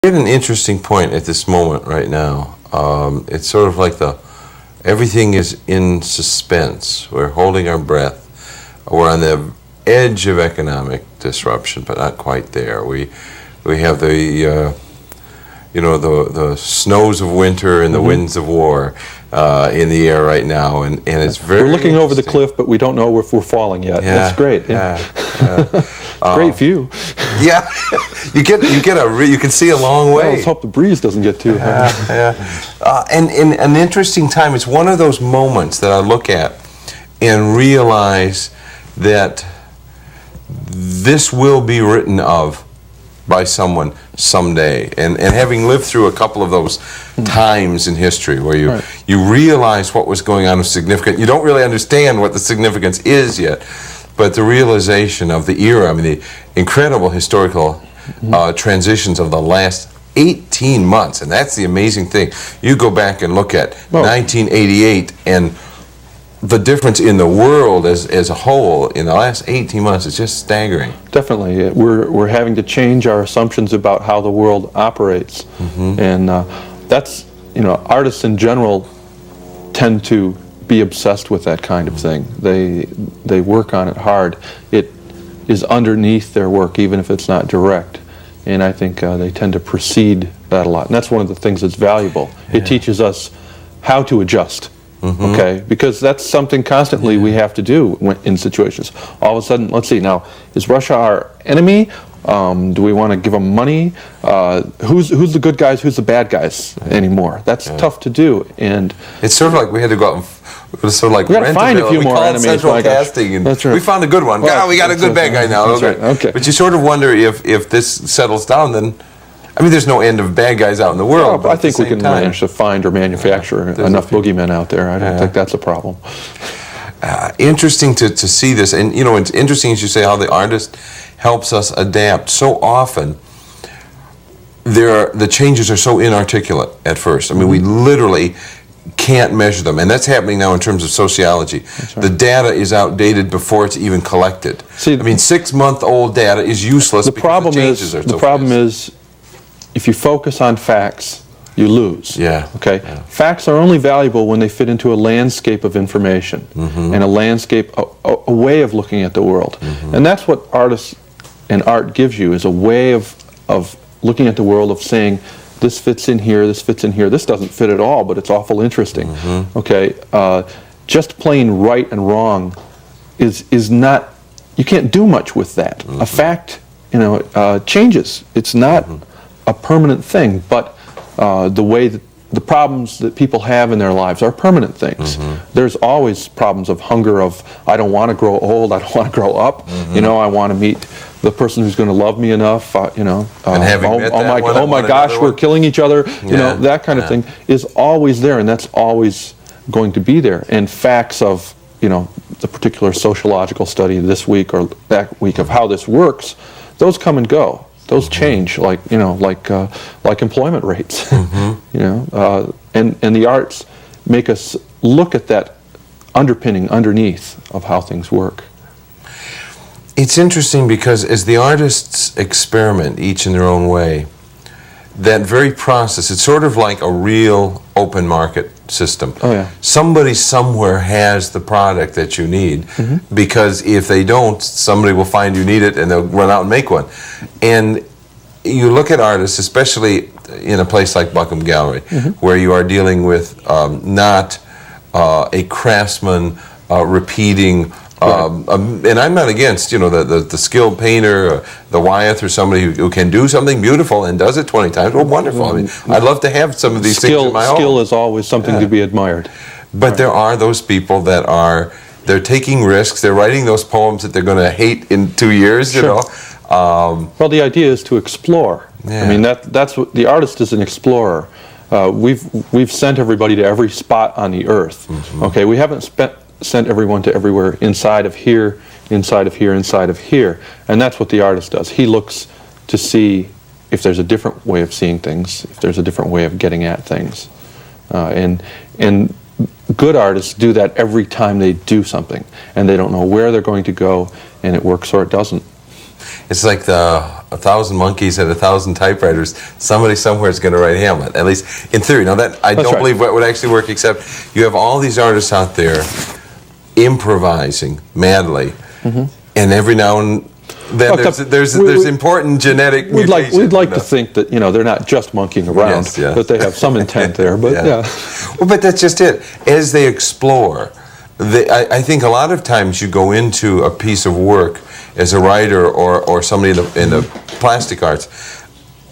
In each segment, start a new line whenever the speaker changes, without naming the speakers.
We're at an interesting point at this moment right now. It's sort of like everything is in suspense. We're holding our breath. We're on the edge of economic disruption, but not quite there. We have the snows of winter and the winds of war in the air right now, and it's very.
We're looking over the cliff, but we don't know if we're falling yet.
Yeah,
that's great. Great view.
Yeah, you can see a long way.
Well, let's hope the breeze doesn't get too high.
And in an interesting time, it's one of those moments that I look at and realize that this will be written of by someone someday. And having lived through a couple of those times in history where you realize what was going on was significant. You don't really understand what the significance is yet, but the realization of the era, I mean, the incredible historical transitions of the last 18 months, and that's the amazing thing. You go back and look at 1988 and the difference in the world as a whole in the last 18 months is just staggering.
Definitely. We're having to change our assumptions about how the world operates. And that's, artists in general tend to be obsessed with that kind of thing. They work on it hard. It is underneath their work, even if it's not direct. And I think they tend to precede that a lot. And that's one of the things that's valuable. It teaches us how to adjust. Okay, because that's something constantly we have to do in situations. All of a sudden, let's see, now, is Russia our enemy? Do we want to give them money? Who's the good guys, who's the bad guys anymore? That's tough to do. And
it's sort of like we had to go out and
we got to find a few more enemies.
Central casting, and
that's right.
We found a good one.
Well,
we got a good bad guy now.
That's right. Okay.
But you sort of wonder if this settles down, then, I mean, there's no end of bad guys out in the world.
But I think we can manage to find or manufacture enough boogeymen out there. I don't think that's a problem.
Interesting to see this, and it's interesting as you say how the artist helps us adapt. So often, the changes are so inarticulate at first. I mean, we literally can't measure them, and that's happening now in terms of sociology. The data is outdated before it's even collected. See, I mean, 6-month-old data is useless.
The problem is, if you focus on facts, you lose. Okay. Facts are only valuable when they fit into a landscape of information and a landscape, a way of looking at the world. And that's what artists and art gives you, is a way of looking at the world, of saying, this fits in here, this fits in here, this doesn't fit at all, but it's awful interesting. Okay. Just plain right and wrong is not, you can't do much with that. A fact, changes. It's not a permanent thing, but the way that the problems that people have in their lives are permanent things. There's always problems of hunger, of I don't want to grow old, I don't want to grow up, I want to meet the person who's going to love me enough, oh my gosh, we're killing each other, that kind of thing is always there, and that's always going to be there. And facts of, the particular sociological study this week or that week of how this works, those come and go. Those change, like employment rates, and the arts make us look at that underpinning underneath of how things work.
It's interesting because as the artists experiment, each in their own way, that very process, it's sort of like a real open market system. Somebody somewhere has the product that you need, because if they don't, somebody will find you need it and they'll run out and make one. And you look at artists, especially in a place like Buckham Gallery, where you are dealing with not a craftsman repeating. And I'm not against, the skilled painter, the Wyeth, or somebody who can do something beautiful and does it 20 times. Well, wonderful. I mean, I'd love to have some of these things in my own.
Skill is always something to be admired.
But there are those people that they're taking risks. They're writing those poems that they're going to hate in 2 years,
Well, the idea is to explore. I mean, that's what the artist is, an explorer. We've sent everybody to every spot on the earth. Okay, we haven't sent everyone to everywhere inside of here, inside of here, inside of here. And that's what the artist does. He looks to see if there's a different way of seeing things, if there's a different way of getting at things. And good artists do that every time they do something. And they don't know where they're going to go, and it works or it doesn't.
it's like the 1,000 monkeys and 1,000 typewriters. Somebody somewhere is going to write Hamlet, at least in theory. Now that I don't believe that would actually work, except you have all these artists out there improvising madly, and every now and then there's important genetic mutation.
We'd like to think that they're not just monkeying around, that they have some intent there. But
well, but that's just it. As they explore, I think a lot of times you go into a piece of work as a writer or somebody in the plastic arts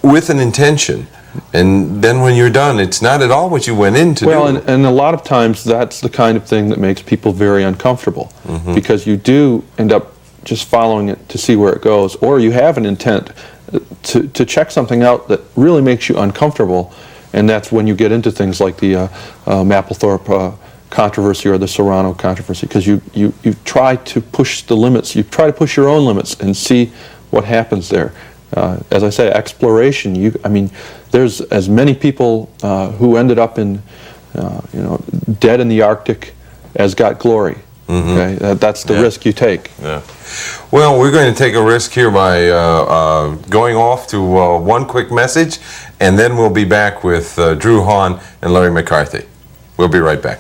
with an intention. And then when you're done, it's not at all what you went in to do.
Well, and a lot of times that's the kind of thing that makes people very uncomfortable, because you do end up just following it to see where it goes, or you have an intent to check something out that really makes you uncomfortable, and that's when you get into things like the Mapplethorpe controversy or the Serrano controversy, because you try to push the limits, you try to push your own limits and see what happens there. As I say, exploration. There's as many people who ended up in, dead in the Arctic as got glory. Okay, that's the risk you take.
Yeah. Well, we're going to take a risk here by going off to one quick message, and then we'll be back with Drew Hahn and Larry McCarthy. We'll be right back.